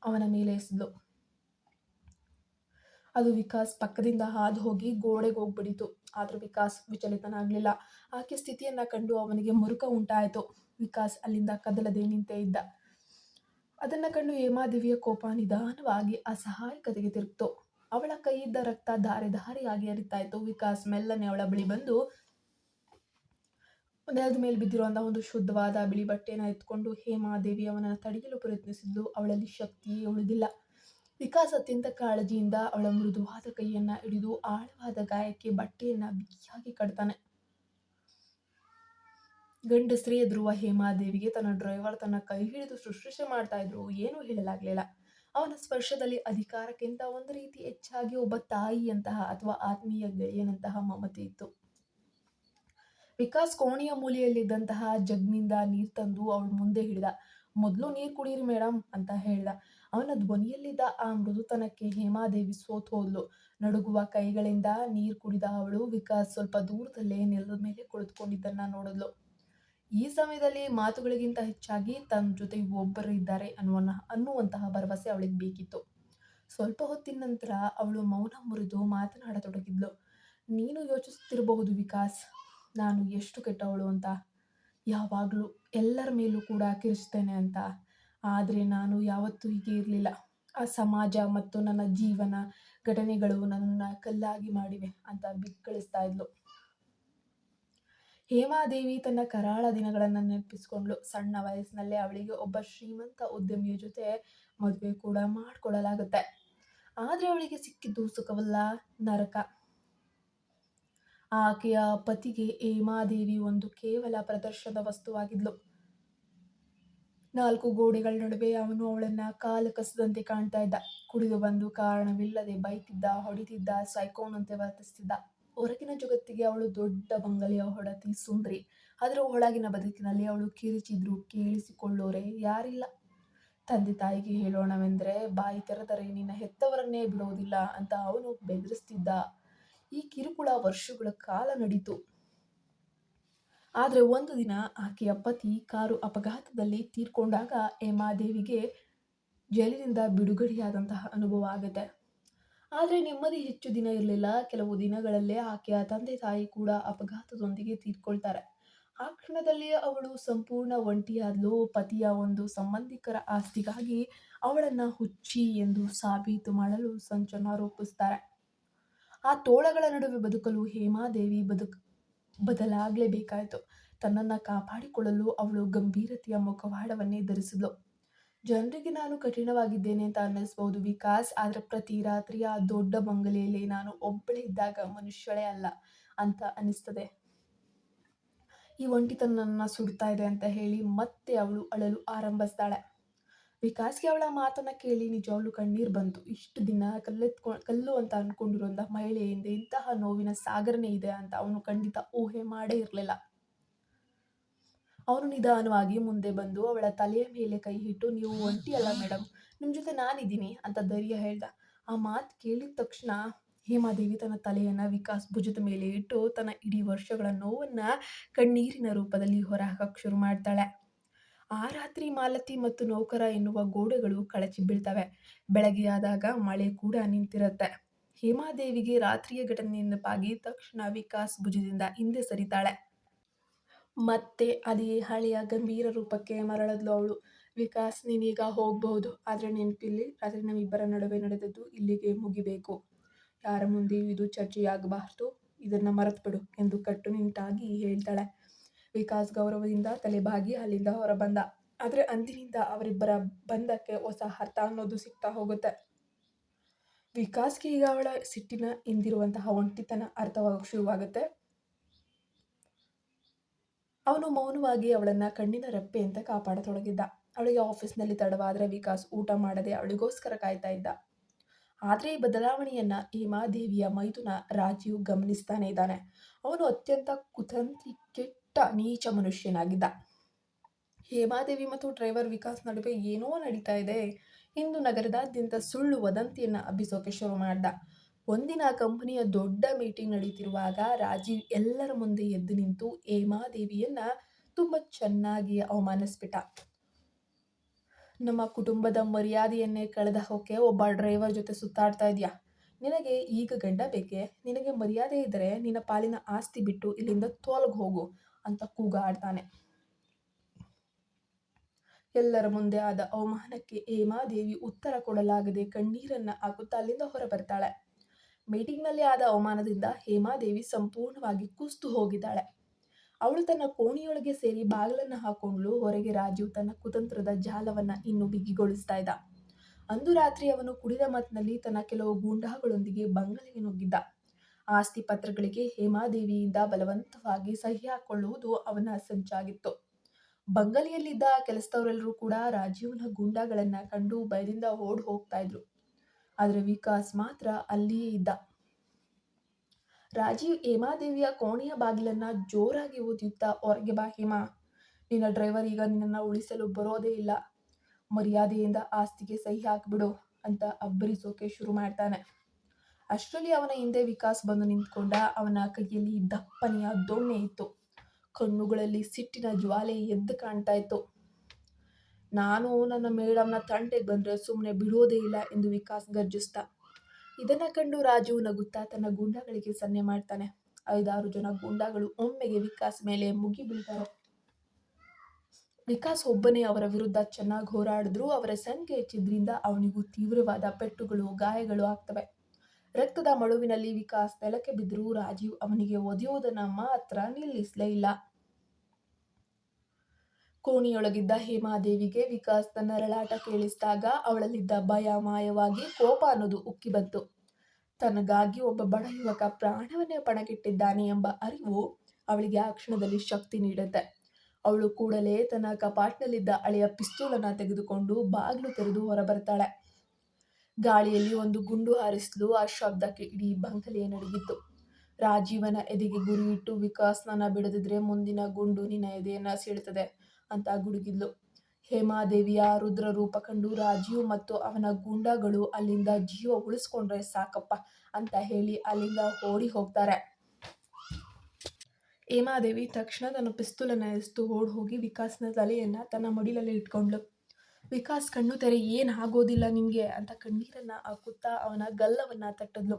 ಅವನ ಮೇಲೆ ಎಸೆದ್ಲು. ಅದು ವಿಕಾಸ್ ಪಕ್ಕದಿಂದ ಹಾದು ಹೋಗಿ ಗೋಡೆಗೆ ಹೋಗ್ಬಿಡಿತು. ಆದ್ರೆ ವಿಕಾಸ್ ವಿಚಲಿತನಾಗ್ಲಿಲ್ಲ. ಆಕೆ ಸ್ಥಿತಿಯನ್ನ ಕಂಡು ಅವನಿಗೆ ಮುರುಕ ಉಂಟಾಯಿತು. ವಿಕಾಸ್ ಅಲ್ಲಿಂದ ಕದಲದೆ ನಿಂತೇ ಇದ್ದ. ಅದನ್ನ ಕಂಡು ಹೇಮಾದೇವಿಯ ಕೋಪ ನಿಧಾನವಾಗಿ ಅಸಹಾಯಕತೆಗೆ ತಿರುಗ್ತು. ಅವಳ ಕೈಯಿದ್ದ ರಕ್ತ ಧಾರೆ ಧಾರೆಯಾಗಿ ಹರಿತಾ ಇತ್ತು. ವಿಕಾಸ್ ಮೆಲ್ಲನೆ ಅವಳ ಬಳಿ ಬಂದು ನೆಲದ ಮೇಲೆ ಬಿದ್ದಿರುವಂತಹ ಒಂದು ಶುದ್ಧವಾದ ಬಿಳಿ ಬಟ್ಟೆಯನ್ನು ಎತ್ಕೊಂಡು ಹೇಮಾದೇವಿ ಅವನನ್ನು ತಡೆಯಲು ಪ್ರಯತ್ನಿಸಿದ್ಲು. ಅವಳಲ್ಲಿ ಶಕ್ತಿಯೇ ಉಳಿದಿಲ್ಲ. ವಿಕಾಸ್ ಅತ್ಯಂತ ಕಾಳಜಿಯಿಂದ ಅವಳ ಮೃದುವಾದ ಕೈಯನ್ನ ಹಿಡಿದು ಆಳವಾದ ಗಾಯಕ್ಕೆ ಬಟ್ಟೆಯನ್ನ ಬಿಗಿಯಾಗಿ ಕಟ್ತಾನೆ. ಗಂಡಸ್ರೇ ಎದುರುವ ಹೇಮಾದೇವಿಗೆ ತನ್ನ ಡ್ರೈವರ್ ತನ್ನ ಕೈ ಹಿಡಿದು ಶುಶ್ರೂಷೆ ಮಾಡ್ತಾ ಇದ್ರು ಏನೂ ಹೇಳಲಾಗ್ಲಿಲ್ಲ. ಅವನ ಸ್ಪರ್ಶದಲ್ಲಿ ಅಧಿಕಾರಕ್ಕಿಂತ ಒಂದು ರೀತಿ ಹೆಚ್ಚಾಗಿ ಒಬ್ಬ ತಾಯಿಯಂತಹ ಅಥವಾ ಆತ್ಮೀಯ ಗೆಳೆಯನಂತಹ ಮಮತೆ ಇತ್ತು. ವಿಕಾಸ್ ಕೋಣೆಯ ಮೂಲೆಯಲ್ಲಿದ್ದಂತಹ ಜಗ್ನಿಂದ ನೀರು ತಂದು ಅವಳ ಮುಂದೆ ಹಿಡಿದ. ಮೊದಲು ನೀರು ಕುಡೀರಿ ಮೇಡಮ್ ಅಂತ ಹೇಳ್ದ. ಅವನ ಧ್ವನಿಯಲ್ಲಿದ್ದ ಆ ಮೃದುತನಕ್ಕೆ ಹೇಮಾದೇವಿ ಸೋತು ಹೋದ್ಲು. ನಡುಗುವ ಕೈಗಳಿಂದ ನೀರು ಕುಡಿದ ಅವಳು ವಿಕಾಸ್ ಸ್ವಲ್ಪ ದೂರದಲ್ಲೇ ನೆಲದ ಮೇಲೆ ಕುಳಿತುಕೊಂಡಿದ್ದನ್ನ ನೋಡಿದ್ಲು. ಈ ಸಮಯದಲ್ಲಿ ಮಾತುಗಳಿಗಿಂತ ಹೆಚ್ಚಾಗಿ ತನ್ನ ಜೊತೆ ಒಬ್ಬರು ಇದ್ದಾರೆ ಅನ್ನುವಂತಹ ಭರವಸೆ ಅವಳಿಗೆ ಬೇಕಿತ್ತು. ಸ್ವಲ್ಪ ಹೊತ್ತಿನ ನಂತರ ಅವಳು ಮೌನ ಮುರಿದು ಮಾತನಾಡತೊಡಗಿದ್ಲು. ನೀನು ಯೋಚಿಸುತ್ತಿರಬಹುದು ವಿಕಾಸ್, ನಾನು ಎಷ್ಟು ಕೆಟ್ಟವಳು ಅಂತ, ಯಾವಾಗಲೂ ಎಲ್ಲರ ಮೇಲೂ ಕೂಡ ಕಿರಿಸ್ತೇನೆ ಅಂತ. ಆದರೆ ನಾನು ಯಾವತ್ತೂ ಹೀಗೆ ಇರಲಿಲ್ಲ. ಆ ಸಮಾಜ ಮತ್ತು ನನ್ನ ಜೀವನ ಘಟನೆಗಳು ನನ್ನನ್ನು ಕಲ್ಲಾಗಿ ಮಾಡಿವೆ ಅಂತ ಬಿಕ್ಕಳಿಸ್ತಾ ಇದ್ಲು. ಹೇಮಾದೇವಿ ತನ್ನ ಕರಾಳ ದಿನಗಳನ್ನು ನೆನಪಿಸಿಕೊಂಡ್ಳು. ಸಣ್ಣ ವಯಸ್ಸಿನಲ್ಲೇ ಅವಳಿಗೆ ಒಬ್ಬ ಶ್ರೀಮಂತ ಉದ್ಯಮಿಯ ಜೊತೆ ಮದುವೆ ಕೂಡ ಮಾಡಿಕೊಳ್ಳಲಾಗುತ್ತೆ. ಆದರೆ ಅವಳಿಗೆ ಸಿಕ್ಕಿದ್ದು ಸುಖವಲ್ಲ, ನರಕ. ಆಕೆಯ ಪತಿಗೆ ಹೇಮಾದೇವಿ ಒಂದು ಕೇವಲ ಪ್ರದರ್ಶನದ ವಸ್ತುವಾಗಿದ್ಲು. 4 ಗೋಡೆಗಳ ನಡುವೆ ಅವನು ಅವಳನ್ನ ಕಾಲು ಕಸದಂತೆ ಕಾಣ್ತಾ ಇದ್ದ. ಕುಡಿದು ಬಂದು ಕಾರಣವಿಲ್ಲದೆ ಬೈತಿದ್ದ, ಹೊಡಿತಿದ್ದ, ಸೈಕೋನಂತೆ ವರ್ತಿಸ್ತಿದ್ದ. ಹೊರಗಿನ ಜಗತ್ತಿಗೆ ಅವಳು ದೊಡ್ಡ ಬಂಗಲೆಯ ಹೊಡತಿ ಸುಂದರಿ. ಆದರೆ ಒಳಗಿನ ಬದುಕಿನಲ್ಲಿ ಅವಳು ಕಿರಿಚಿದ್ರು ಕೇಳಿಸಿಕೊಳ್ಳೋರೆ ಯಾರಿಲ್ಲ. ತಂದೆ ತಾಯಿಗೆ ಹೇಳೋಣವೆಂದರೆ ಬಾಯಿ ತೆರೆದರೆ ನಿನ್ನ ಹೆತ್ತವರನ್ನೇ ಬಿಡೋದಿಲ್ಲ ಅಂತ ಅವನು ಬೆದರಿಸ್ತಿದ್ದ. ಈ ಕಿರುಕುಳ ವರ್ಷಗಳ ಕಾಲ ನಡೀತು. ಆದರೆ ಒಂದು ದಿನ ಆಕೆಯ ಪತಿ ಕಾರು ಅಪಘಾತದಲ್ಲಿ ತೀರ್ಕೊಂಡಾಗ ಹೇಮಾದೇವಿಗೆ ಜೈಲಿನಿಂದ ಬಿಡುಗಡೆಯಾದಂತಹ ಅನುಭವ ಆಗುತ್ತೆ. ಆದರೆ ನೆಮ್ಮದಿ ಹೆಚ್ಚು ದಿನ ಇರಲಿಲ್ಲ. ಕೆಲವು ದಿನಗಳಲ್ಲೇ ಆಕೆಯ ತಂದೆ ತಾಯಿ ಕೂಡ ಅಪಘಾತದೊಂದಿಗೆ ತೀರ್ಕೊಳ್ತಾರೆ. ಆ ಕ್ಷಣದಲ್ಲಿ ಅವಳು ಸಂಪೂರ್ಣ ಒಂಟಿಯಾದ್ಲು. ಪತಿಯ ಒಂದು ಸಂಬಂಧಿಕರ ಆಸ್ತಿಗಾಗಿ ಅವಳನ್ನ ಹುಚ್ಚಿ ಎಂದು ಸಾಬೀತು ಮಾಡಲು ಸಂಚನ್ನು ರೂಪಿಸ್ತಾರೆ. ಆ ತೋಳಗಳ ನಡುವೆ ಬದುಕಲು ಹೇಮಾದೇವಿ ಬದಲಾಗಲೇಬೇಕಾಯಿತು. ತನ್ನನ್ನು ಕಾಪಾಡಿಕೊಳ್ಳಲು ಅವಳು ಗಂಭೀರತೆಯ ಮುಖವಾಡವನ್ನೇ ಧರಿಸಿದ್ಲು. ಜನರಿಗೆ ನಾನು ಕಠಿಣವಾಗಿದ್ದೇನೆ ಅಂತ ಅನ್ನಿಸ್ಬಹುದು ವಿಕಾಸ್, ಆದರೆ ಪ್ರತಿ ರಾತ್ರಿ ಆ ದೊಡ್ಡ ಬಂಗಲೆಯಲ್ಲಿ ನಾನು ಒಬ್ಬಳೇ ಇದ್ದಾಗ ಮನುಷ್ಯಳೇ ಅಲ್ಲ ಅಂತ ಅನಿಸ್ತದೆ. ಈ ಒಂಟಿತನ ನನ್ನ ಸುಡ್ತಾ ಇದೆ ಅಂತ ಹೇಳಿ ಮತ್ತೆ ಅವಳು ಅಳಲು ಆರಂಭಿಸ್ತಾಳೆ. ವಿಕಾಸ್ಗೆ ಅವಳ ಮಾತನ್ನ ಕೇಳಿ ನಿಜವಾಗ್ಲೂ ಕಣ್ಣೀರು ಬಂತು. ಇಷ್ಟು ದಿನ ಕಲ್ಲು ಅಂತ ಅನ್ಕೊಂಡಿರುವಂತಹ ಮಹಿಳೆಯಿಂದ ಇಂತಹ ನೋವಿನ ಸಾಗರನೇ ಇದೆ ಅಂತ ಅವನು ಖಂಡಿತ ಊಹೆ ಮಾಡೇ ಇರಲಿಲ್ಲ. ಅವನು ನಿಧಾನವಾಗಿ ಮುಂದೆ ಬಂದು ಅವಳ ತಲೆಯ ಮೇಲೆ ಕೈ ಇಟ್ಟು, ನೀವು ಒಂಟಿ ಅಲ್ಲ ಮೇಡಮ್, ನಿಮ್ಮ ಜೊತೆ ನಾನಿದ್ದೀನಿ ಅಂತ ಧೈರ್ಯ ಹೇಳ್ದ. ಆ ಮಾತು ಕೇಳಿದ ತಕ್ಷಣ ಹೇಮಾದೇವಿ ತನ್ನ ತಲೆಯನ್ನ ವಿಕಾಸ್ ಭುಜದ ಮೇಲೆ ಇಟ್ಟು ತನ್ನ ಇಡೀ ವರ್ಷಗಳ ನೋವನ್ನ ಕಣ್ಣೀರಿನ ರೂಪದಲ್ಲಿ ಹೊರಹಾಕಕ್ಕೆ ಶುರು ಮಾಡ್ತಾಳೆ. ಆ ರಾತ್ರಿ ಮಾಲತಿ ಮತ್ತು ನೌಕರ ಎನ್ನುವ ಗೋಡೆಗಳು ಕಳಚಿ ಬೀಳ್ತವೆ. ಬೆಳಗ್ಗೆ ಆದಾಗ ಮಳೆ ಕೂಡ ನಿಂತಿರುತ್ತೆ. ಹೇಮಾದೇವಿಗೆ ರಾತ್ರಿಯ ಘಟನೆ ನೆನಪಾಗಿ ತಕ್ಷಣ ವಿಕಾಸ್ ಭುಜದಿಂದ ಹಿಂದೆ ಸರಿತಾಳೆ. ಮತ್ತೆ ಅದೇ ಹಳೆಯ ಗಂಭೀರ ರೂಪಕ್ಕೆ ಮರಳದ್ಲು ಅವಳು. ವಿಕಾಸ್, ನೀನೀಗ ಹೋಗಬಹುದು, ಆದರೆ ನೆನಪಿಲ್ಲಿ, ರಾತ್ರಿ ನಮ್ಮಿಬ್ಬರ ನಡುವೆ ನಡೆದದ್ದು ಇಲ್ಲಿಗೆ ಮುಗಿಬೇಕು. ಯಾರ ಮುಂದೆಯೂ ಇದು ಚರ್ಚೆಯಾಗಬಾರ್ದು. ಇದನ್ನ ಮರೆತುಬಿಡು ಎಂದು ಕಟ್ಟುನಿಟ್ಟಾಗಿ ಹೇಳ್ತಾಳೆ. ವಿಕಾಸ್ ಗೌರವದಿಂದ ತಲೆಬಾಗಿ ಅಲ್ಲಿಂದ ಹೊರಬಂದ. ಆದರೆ ಅಂದಿನಿಂದ ಅವರಿಬ್ಬರ ಬಂಧಕ್ಕೆ ಹೊಸ ಅರ್ಥ ಅನ್ನೋದು ಸಿಗ್ತಾ ಹೋಗುತ್ತೆ. ವಿಕಾಸ್ಗೆ ಈಗ ಅವಳ ಸಿಟ್ಟಿನ ಹಿಂದಿರುವಂತಹ ಒಂಟಿತನ ಅರ್ಥವಾಗಕ್ಕೆ ಶುರುವಾಗುತ್ತೆ. ಅವನು ಮೌನವಾಗಿ ಅವಳನ್ನ ಕಣ್ಣಿನ ರೆಪ್ಪೆಯಂತೆ ಕಾಪಾಡತೊಡಗಿದ್ದ. ಅವಳಿಗೆ ಆಫೀಸ್ನಲ್ಲಿ ತಡವಾದರೆ ವಿಕಾಸ್ ಊಟ ಮಾಡದೆ ಅವಳಿಗೋಸ್ಕರ ಕಾಯ್ತಾ ಇದ್ದ. ಆದರೆ ಈ ಬದಲಾವಣೆಯನ್ನ ಹೇಮಾದೇವಿಯ ಮೈದುನ ರಾಜೀವ್ ಗಮನಿಸ್ತಾನೆ ಇದ್ದಾನೆ. ಅವನು ಅತ್ಯಂತ ಕುತಂತ್ರಿ, ಕೆಟ್ಟ, ನೀಚ ಮನುಷ್ಯನಾಗಿದ್ದ. ಹೇಮಾದೇವಿ ಮತ್ತು ಡ್ರೈವರ್ ವಿಕಾಸ್ ನಡುವೆ ಏನೋ ನಡೀತಾ ಇದೆ. ಇಂದು ನಗರದಾದ್ಯಂತ ಸುಳ್ಳು ವದಂತಿಯನ್ನ ಹಬ್ಬಿಸೋಕೆ ಶುರು ಮಾಡ್ದ. ಒಂದಿನ ಕಂಪನಿಯ ದೊಡ್ಡ ಮೀಟಿಂಗ್ ನಡೀತಿರುವಾಗ ರಾಜೀವ್ ಎಲ್ಲರ ಮುಂದೆ ಎದ್ದು ನಿಂತು ಹೇಮಾದೇವಿಯನ್ನ ತುಂಬಾ ಚೆನ್ನಾಗಿ ಅವಮಾನಿಸ್ಬಿಟ್ಟ. ನಮ್ಮ ಕುಟುಂಬದ ಮರ್ಯಾದೆಯನ್ನೇ ಕಳೆದ ಹೋಕೆ ಒಬ್ಬ ಡ್ರೈವರ್ ಜೊತೆ ಸುತ್ತಾಡ್ತಾ ಇದೆಯಾ? ನಿನಗೆ ಈಗ ಗಂಡ ಬೇಕೆ? ನಿನಗೆ ಮರ್ಯಾದೆ ಇದ್ದರೆ ನಿನ್ನ ಪಾಲಿನ ಆಸ್ತಿ ಬಿಟ್ಟು ಇಲ್ಲಿಂದ ತೊಲಗಿ ಹೋಗು ಅಂತ ಕೂಗಾಡ್ತಾನೆ. ಎಲ್ಲರ ಮುಂದೆ ಆದ ಅವಮಾನಕ್ಕೆ ಹೇಮಾದೇವಿ ಉತ್ತರ ಕೊಡಲಾಗದೆ ಕಣ್ಣೀರನ್ನ ಹಾಕುತ್ತಾ ಅಲ್ಲಿಂದ ಹೊರ ಬರ್ತಾಳೆ. ಮೀಟಿಂಗ್ನಲ್ಲಿ ಆದ ಅವಮಾನದಿಂದ ಹೇಮಾದೇವಿ ಸಂಪೂರ್ಣವಾಗಿ ಕುಸಿದು ಹೋಗಿದ್ದಾಳೆ. ಅವಳು ತನ್ನ ಕೋಣೆಯೊಳಗೆ ಸೇರಿ ಬಾಗಿಲನ್ನು ಹಾಕೊಂಡ್ಲು. ಹೊರಗೆ ರಾಜೀವ್ ತನ್ನ ಕುತಂತ್ರದ ಜಾಲವನ್ನ ಇನ್ನೂ ಬಿಗಿಗೊಳಿಸ್ತಾ ಇದ್ದ. ಅಂದು ರಾತ್ರಿ ಅವನು ಕುಡಿದ ಮತ್ತಿನಲ್ಲಿ ತನ್ನ ಕೆಲವು ಗೂಂಡಾಗಳೊಂದಿಗೆ ಬಂಗಲೆಗೆ ನುಗ್ಗಿದ್ದ. ಆಸ್ತಿ ಪತ್ರಗಳಿಗೆ ಹೇಮಾದೇವಿಯಿಂದ ಬಲವಂತವಾಗಿ ಸಹಿ ಹಾಕೊಳ್ಳುವುದು ಅವನ ಸಂಚಾಗಿತ್ತು. ಬಂಗಲೆಯಲ್ಲಿದ್ದ ಕೆಲಸದವರೆಲ್ಲರೂ ಕೂಡ ರಾಜೀವ್ನ ಗೂಂಡಾಗಳನ್ನ ಕಂಡು ಭಯದಿಂದ ಓಡ್ ಹೋಗ್ತಾ ಇದ್ರು. ಆದರೆ ವಿಕಾಸ್ ಮಾತ್ರ ಅಲ್ಲಿಯೇ ಇದ್ದ. ರಾಜೀವ್ ಹೇಮಾದೇವಿಯ ಕೋಣೆಯ ಬಾಗಿಲನ್ನ ಜೋರಾಗಿ ಊದುತ್ತಾ, ಹೊರಗೆ ಬಾ ಹೇಮಾ, ನಿನ್ನ ಡ್ರೈವರ್ ಈಗ ನಿನ್ನನ್ನು ಉಳಿಸಲು ಬರೋದೇ ಇಲ್ಲ, ಮರ್ಯಾದೆಯಿಂದ ಆಸ್ತಿಗೆ ಸಹಿ ಹಾಕ್ಬಿಡು ಅಂತ ಅಬ್ಬರಿಸೋಕೆ ಶುರು ಮಾಡ್ತಾನೆ. ಅಷ್ಟರಲ್ಲಿ ಅವನ ಹಿಂದೆ ವಿಕಾಸ್ ಬಂದು ನಿಂತ್ಕೊಂಡ. ಅವನ ಕೈಯಲ್ಲಿ ದಪ್ಪನೆಯ ದೊಣ್ಣೆ ಇತ್ತು. ಕಣ್ಣುಗಳಲ್ಲಿ ಸಿಟ್ಟಿನ ಜ್ವಾಲೆ ಎದ್ದು ಕಾಣ್ತಾ ಇತ್ತು. ನಾನು ನನ್ನ ಮೇಡಮ್ನ ತಂಟೆಗೆ ಬಂದ್ರೆ ಸುಮ್ಮನೆ ಬಿಡೋದೇ ಇಲ್ಲ ಎಂದು ವಿಕಾಸ್ ಗರ್ಜಿಸ್ತ. ಇದನ್ನ ಕಂಡು ರಾಜು ನಗುತ್ತಾ ತನ್ನ ಗೂಂಡಾಗಳಿಗೆ ಸನ್ನೆ ಮಾಡ್ತಾನೆ. 5-6 ಜನ ಗೂಂಡಾಗಳು ಒಮ್ಮೆಗೆ ವಿಕಾಸ್ ಮೇಲೆ ಮುಗಿ ಬೀಳ್ತಾರೆ. ವಿಕಾಸ್ ಒಬ್ಬನೇ ಅವರ ವಿರುದ್ಧ ಚೆನ್ನಾಗಿ ಹೋರಾಡಿದ್ರು ಅವರ ಸಂಖ್ಯೆ ಹೆಚ್ಚಿದ್ರಿಂದ ಅವನಿಗೂ ತೀವ್ರವಾದ ಪೆಟ್ಟುಗಳು, ಗಾಯಗಳು ಆಗ್ತವೆ. ರಕ್ತದ ಮಡುವಿನಲ್ಲಿ ವಿಕಾಸ್ ನೆಲಕ್ಕೆ ಬಿದ್ದರೂ ರಾಜೀವ್ ಅವನಿಗೆ ಒದೆಯುವುದನ್ನ ಮಾತ್ರ ನಿಲ್ಲಿಸಲೇ ಇಲ್ಲ. ಕೋಣೆಯೊಳಗಿದ್ದ ಹೇಮಾದೇವಿಗೆ ವಿಕಾಸ್ ತನ್ನ ರಳಾಟ ಕೇಳಿಸಿದಾಗ ಅವಳಲ್ಲಿದ್ದ ಭಯ ಮಾಯವಾಗಿ ಕೋಪ ಅನ್ನೋದು ಉಕ್ಕಿ ಬಂತು. ತನಗಾಗಿ ಒಬ್ಬ ಬಡ ಯುವಕ ಪ್ರಾಣವನ್ನೇ ಪಣಕ್ಕಿಟ್ಟಿದ್ದಾನೆ ಎಂಬ ಅರಿವು ಅವಳಿಗೆ ಆ ಕ್ಷಣದಲ್ಲಿ ಶಕ್ತಿ ನೀಡುತ್ತೆ. ಅವಳು ಕೂಡಲೇ ತನ್ನ ಕಪಾಟ್ನಲ್ಲಿದ್ದ ಹಳೆಯ ಪಿಸ್ತೂಲನ್ನ ತೆಗೆದುಕೊಂಡು ಬಾಗಿಲು ತೆರೆದು ಹೊರಬರ್ತಾಳೆ. ಗಾಳಿಯಲ್ಲಿ ಒಂದು ಗುಂಡು ಹಾರಿಸಲು ಆ ಶಬ್ದಕ್ಕೆ ಇಡೀ ಬಂಗಲೆ ನಡುಗಿತ್ತು. ರಾಜೀವನ ಎದೆಗೆ ಗುರಿಯಿಟ್ಟು ವಿಕಾಸ್ನ ಬಿಡದಿದ್ರೆ ಮುಂದಿನ ಗುಂಡು ನಿನ್ನ ಎದೆಯನ್ನ ಸೀಳುತ್ತದೆ ಅಂತ ಗುಡುಗಿದ್ಲು. ಹೇಮಾದೇವಿಯ ರುದ್ರ ರೂಪ ಕಂಡು ರಾಜೀವ್ ಮತ್ತು ಅವನ ಗೂಂಡಾಗಳು ಅಲ್ಲಿಂದ ಜೀವ ಉಳಿಸ್ಕೊಂಡ್ರೆ ಸಾಕಪ್ಪ ಅಂತ ಹೇಳಿ ಅಲ್ಲಿಂದ ಓಡಿ ಹೋಗ್ತಾರೆ. ಹೇಮಾದೇವಿ ತಕ್ಷಣ ತನ್ನ ಪಿಸ್ತೂಲನ್ನ ಎಸ್ತು ಓಡ್ ಹೋಗಿ ವಿಕಾಸ್ನ ತಲೆಯನ್ನ ತನ್ನ ಮಡಿಲಲ್ಲಿ ಇಟ್ಕೊಂಡ್ಲು. ವಿಕಾಸ್ ಕಣ್ಣು ತೆರೆ, ಏನ್ ಆಗೋದಿಲ್ಲ ನಿಮ್ಗೆ ಅಂತ ಕಣ್ಣೀರನ್ನ ಹಾಕುತ್ತಾ ಅವನ ಗಲ್ಲವನ್ನ ತಟ್ಟದ್ಲು.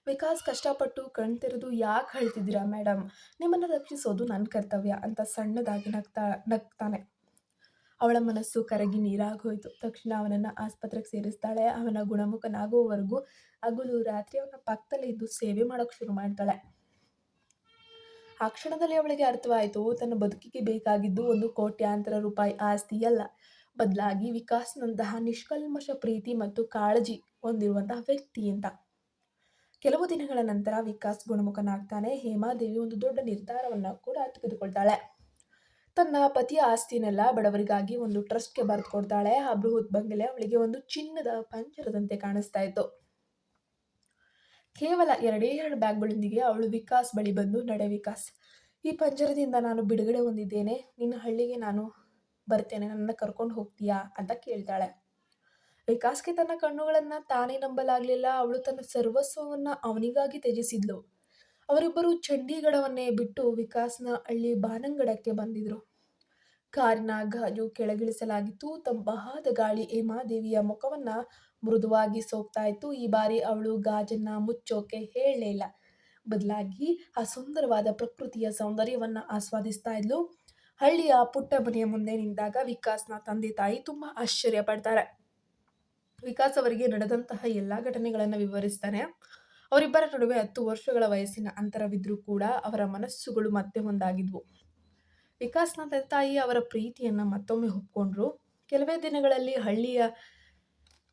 ವಿಕಾಸ್ ಕಷ್ಟಪಟ್ಟು ಕಣ್ತೆರೆದು, ಯಾಕೆ ಹೇಳ್ತಿದ್ದೀರಾ ಮೇಡಮ್, ನಿಮ್ಮನ್ನ ರಕ್ಷಿಸೋದು ನನ್ನ ಕರ್ತವ್ಯ ಅಂತ ಸಣ್ಣದಾಗಿ ನಗ್ತಾನೆ. ಅವಳ ಮನಸ್ಸು ಕರಗಿ ನೀರಾಗೋಯ್ತು. ತಕ್ಷಣ ಅವನನ್ನ ಆಸ್ಪತ್ರೆಗೆ ಸೇರಿಸ್ತಾಳೆ. ಅವನ ಗುಣಮುಖನಾಗುವವರೆಗೂ ಹಗಲು ರಾತ್ರಿ ಅವನ ಪಕ್ಕದಲ್ಲೇ ಇದ್ದು ಸೇವೆ ಮಾಡೋಕೆ ಶುರು ಮಾಡ್ತಾಳೆ. ಆ ಕ್ಷಣದಲ್ಲಿ ಅವಳಿಗೆ ಅರ್ಥವಾಯಿತು, ತನ್ನ ಬದುಕಿಗೆ ಬೇಕಾಗಿದ್ದು ಒಂದು ಕೋಟ್ಯಾಂತರ ರೂಪಾಯಿ ಆಸ್ತಿ ಅಲ್ಲ, ಬದಲಾಗಿ ವಿಕಾಸ್ನಂತಹ ನಿಷ್ಕಲ್ಮಶ ಪ್ರೀತಿ ಮತ್ತು ಕಾಳಜಿ ಹೊಂದಿರುವಂತಹ ವ್ಯಕ್ತಿ ಅಂತ. ಕೆಲವು ದಿನಗಳ ನಂತರ ವಿಕಾಸ್ ಗುಣಮುಖನಾಗ್ತಾನೆ. ಹೇಮಾದೇವಿ ಒಂದು ದೊಡ್ಡ ನಿರ್ಧಾರವನ್ನ ಕೂಡ ತೆಗೆದುಕೊಳ್ತಾಳೆ. ತನ್ನ ಪತಿಯ ಆಸ್ತಿನೆಲ್ಲ ಬಡವರಿಗಾಗಿ ಒಂದು ಟ್ರಸ್ಟ್ಗೆ ಬರೆದು ಕೊಡ್ತಾಳೆ. ಆ ಬೃಹತ್ ಬಂಗಲೆ ಅವಳಿಗೆ ಒಂದು ಚಿನ್ನದ ಪಂಜರದಂತೆ ಕಾಣಿಸ್ತಾ ಇತ್ತು. ಕೇವಲ 2 ಬ್ಯಾಗ್ಗಳೊಂದಿಗೆ ಅವಳು ವಿಕಾಸ್ ಬಳಿ ಬಂದು, ನಡೆ ವಿಕಾಸ್, ಈ ಪಂಜರದಿಂದ ನಾನು ಬಿಡುಗಡೆ ಹೊಂದಿದ್ದೇನೆ, ನಿನ್ನ ಹಳ್ಳಿಗೆ ನಾನು ಬರ್ತೇನೆ, ನನ್ನ ಕರ್ಕೊಂಡು ಹೋಗ್ತೀಯಾ ಅಂತ ಕೇಳ್ತಾಳೆ. ವಿಕಾಸ್ಗೆ ತನ್ನ ಕಣ್ಣುಗಳನ್ನ ತಾನೇ ನಂಬಲಾಗ್ಲಿಲ್ಲ. ಅವಳು ತನ್ನ ಸರ್ವಸ್ವವನ್ನ ಅವನಿಗಾಗಿ ತ್ಯಜಿಸಿದ್ಲು. ಅವರಿಬ್ಬರು ಚಂಡೀಗಢವನ್ನೇ ಬಿಟ್ಟು ವಿಕಾಸ್ನ ಹಳ್ಳಿ ಬಾನಂಗಡಕ್ಕೆ ಬಂದಿದ್ರು. ಕಾರಿನ ಗಾಜು ಕೆಳಗಿಳಿಸಲಾಗಿತ್ತು. ತಂಪಾದ ಗಾಳಿ ಹೇಮಾದೇವಿಯ ಮುಖವನ್ನ ಮೃದುವಾಗಿ ಸೋಕ್ತಾ ಇತ್ತು. ಈ ಬಾರಿ ಅವಳು ಗಾಜನ್ನ ಮುಚ್ಚೋಕೆ ಹೇಳಲೇ ಇಲ್ಲ, ಬದಲಾಗಿ ಆ ಸುಂದರವಾದ ಪ್ರಕೃತಿಯ ಸೌಂದರ್ಯವನ್ನ ಆಸ್ವಾದಿಸ್ತಾ ಇದ್ಲು. ಹಳ್ಳಿಯ ಪುಟ್ಟ ಮನೆಯ ಮುಂದೆ ನಿಂತಾಗ ವಿಕಾಸ್ನ ತಂದೆ ತಾಯಿ ತುಂಬಾ ಆಶ್ಚರ್ಯ ಪಡ್ತಾರೆ. ವಿಕಾಸ್ ಅವರಿಗೆ ನಡೆದಂತಹ ಎಲ್ಲಾ ಘಟನೆಗಳನ್ನ ವಿವರಿಸ್ತಾನೆ. ಅವರಿಬ್ಬರ ನಡುವೆ 10 ವರ್ಷಗಳ ವಯಸ್ಸಿನ ಅಂತರವಿದ್ರೂ ಕೂಡ ಅವರ ಮನಸ್ಸುಗಳು ಮತ್ತೆ ಒಂದಾಗಿದ್ವು. ವಿಕಾಸ್ನ ತಂದೆ ತಾಯಿ ಅವರ ಪ್ರೀತಿಯನ್ನ ಮತ್ತೊಮ್ಮೆ ಒಪ್ಕೊಂಡ್ರು. ಕೆಲವೇ ದಿನಗಳಲ್ಲಿ ಹಳ್ಳಿಯ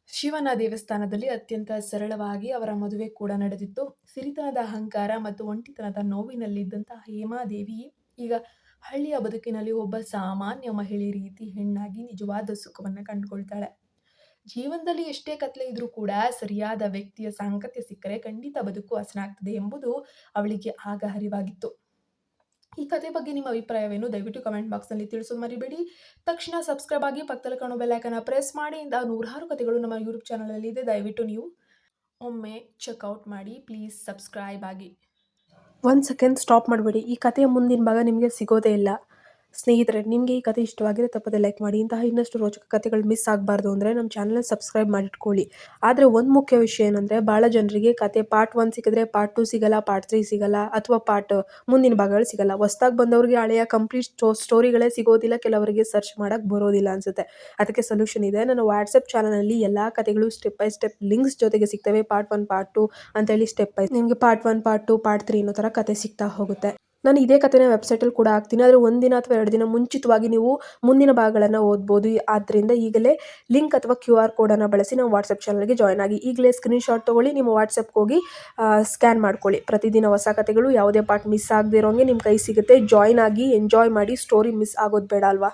ಶಿವನ ದೇವಸ್ಥಾನದಲ್ಲಿ ಅತ್ಯಂತ ಸರಳವಾಗಿ ಅವರ ಮದುವೆ ಕೂಡ ನಡೆದಿತ್ತು. ಸಿರಿತನದ ಅಹಂಕಾರ ಮತ್ತು ಒಂಟಿತನದ ನೋವಿನಲ್ಲಿದ್ದಂತಹ ಹೇಮಾದೇವಿ ಈಗ ಹಳ್ಳಿಯ ಬದುಕಿನಲ್ಲಿ ಒಬ್ಬ ಸಾಮಾನ್ಯ ಮಹಿಳೆ ರೀತಿ ಹೆಣ್ಣಾಗಿ ನಿಜವಾದ ಸುಖವನ್ನ ಕಂಡುಕೊಳ್ತಾಳೆ. ಜೀವನದಲ್ಲಿ ಎಷ್ಟೇ ಕತ್ಲೆ ಇದ್ರೂ ಕೂಡ ಸರಿಯಾದ ವ್ಯಕ್ತಿಯ ಸಾಂಗತ್ಯ ಸಿಕ್ಕರೆ ಖಂಡಿತ ಬದುಕು ಹಸನಾಗ್ತದೆ ಎಂಬುದು ಅವಳಿಗೆ ಆಗ ಅರಿವಾಗಿತ್ತು. ಈ ಕಥೆ ಬಗ್ಗೆ ನಿಮ್ಮ ಅಭಿಪ್ರಾಯವೇನು? ದಯವಿಟ್ಟು ಕಮೆಂಟ್ ಬಾಕ್ಸ್ನಲ್ಲಿ ತಿಳಿಸೋದು ಮರಿಬೇಡಿ. ತಕ್ಷಣ ಸಬ್ಸ್ಕ್ರೈಬ್ ಆಗಿ ಪಕ್ಕದಲ್ಲಿ ಕಾಣೋ ಬೆಲ್ ಐಕಾನ್ ಪ್ರೆಸ್ ಮಾಡಿ. ಇಂತಹ 106 ಕಥೆಗಳು ನಮ್ಮ ಯೂಟ್ಯೂಬ್ ಚಾನಲಲ್ಲಿ ಇದೆ. ದಯವಿಟ್ಟು ನೀವು ಒಮ್ಮೆ ಚೆಕ್ಔಟ್ ಮಾಡಿ. ಪ್ಲೀಸ್ ಸಬ್ಸ್ಕ್ರೈಬ್ ಆಗಿ. 1 ಸೆಕೆಂಡ್ ಸ್ಟಾಪ್ ಮಾಡಬೇಡಿ. ಈ ಕಥೆಯ ಮುಂದಿನ ಭಾಗ ನಿಮಗೆ ಸಿಗೋದೇ ಇಲ್ಲ. ಸ್ನೇಹಿತರೆ, ನಿಮಗೆ ಈ ಕಥೆ ಇಷ್ಟವಾಗಿದ್ರೆ ತಪ್ಪದೆ ಲೈಕ್ ಮಾಡಿ. ಇಂತಹ ಇನ್ನಷ್ಟು ರೋಚಕ ಕಥೆಗಳು ಮಿಸ್ ಆಗಬಾರ್ದು ಅಂದರೆ ನಮ್ಮ ಚಾನಲ್ನ ಸಬ್ಸ್ಕ್ರೈಬ್ ಮಾಡಿಟ್ಕೊಳ್ಳಿ. ಆದರೆ ಒಂದು ಮುಖ್ಯ ವಿಷಯ ಏನಂದರೆ, ಭಾಳ ಜನರಿಗೆ ಕತೆ ಪಾರ್ಟ್ 1 ಸಿಕ್ಕಿದ್ರೆ ಪಾರ್ಟ್ 2 ಸಿಗಲ್ಲ, ಪಾರ್ಟ್ 3 ಸಿಗಲ್ಲ, ಅಥವಾ ಮುಂದಿನ ಭಾಗಗಳು ಸಿಗಲ್ಲ. ಹೊಸ್ದಾಗಿ ಬಂದವರಿಗೆ ಹಳೆಯ ಕಂಪ್ಲೀಟ್ ಸ್ಟೋರಿಗಳೇ ಸಿಗೋದಿಲ್ಲ, ಕೆಲವರಿಗೆ ಸರ್ಚ್ ಮಾಡೋಕ್ಕೆ ಬರೋದಿಲ್ಲ ಅನಿಸುತ್ತೆ. ಅದಕ್ಕೆ ಸೊಲ್ಯೂಷನ್ ಇದೆ. ನನ್ನ ವಾಟ್ಸಪ್ ಚಾನಲಲ್ಲಿ ಎಲ್ಲ ಕಥೆಗಳು ಸ್ಟೆಪ್ ಬೈ ಸ್ಟೆಪ್ ಲಿಂಕ್ಸ್ ಜೊತೆಗೆ ಸಿಗ್ತವೆ. ಪಾರ್ಟ್ 1 ಪಾರ್ಟ್ 2 ಅಂತೇಳಿ ಸ್ಟೆಪ್ ಬೈ ನಿಮಗೆ ಪಾರ್ಟ್ 1 ಪಾರ್ಟ್ 2 ಪಾರ್ಟ್ 3 ಅನ್ನೋ ಥರ ಕತೆ ಸಿಗ್ತಾ ಹೋಗುತ್ತೆ. ನಾನು ಇದೇ ಕಥೆನ ವೆಬ್ಸೈಟಲ್ಲಿ ಕೂಡ ಹಾಕ್ತೀನಿ. ಆದರೆ 1 ದಿನ ಅಥವಾ 2 ದಿನ ಮುಂಚಿತವಾಗಿ ನೀವು ಮುಂದಿನ ಭಾಗಗಳನ್ನು ಓದ್ಬೋದು. ಆದ್ದರಿಂದ ಈಗಲೇ ಲಿಂಕ್ ಅಥವಾ QR ಕೋಡನ್ನು ಬಳಸಿ ನಮ್ಮ ವಾಟ್ಸಪ್ ಚಾನಲ್ಗೆ ಜಾಯ್ನ್ ಆಗಿ. ಈಗಲೇ ಸ್ಕ್ರೀನ್ಶಾಟ್ ತೊಗೊಳ್ಳಿ, ನಿಮ್ಮ ವಾಟ್ಸಪ್ಗೆ ಹೋಗಿ ಸ್ಕ್ಯಾನ್ ಮಾಡ್ಕೊಳ್ಳಿ. ಪ್ರತಿದಿನ ಹೊಸ ಕಥೆಗಳು, ಯಾವುದೇ ಪಾರ್ಟ್ ಮಿಸ್ ಆಗದೆ ಇರೋಂಗೆ ನಿಮ್ಮ ಕೈ ಸಿಗುತ್ತೆ. ಜಾಯ್ನ್ ಆಗಿ ಎಂಜಾಯ್ ಮಾಡಿ. ಸ್ಟೋರಿ ಮಿಸ್ ಆಗೋದು ಬೇಡ ಅಲ್ವಾ?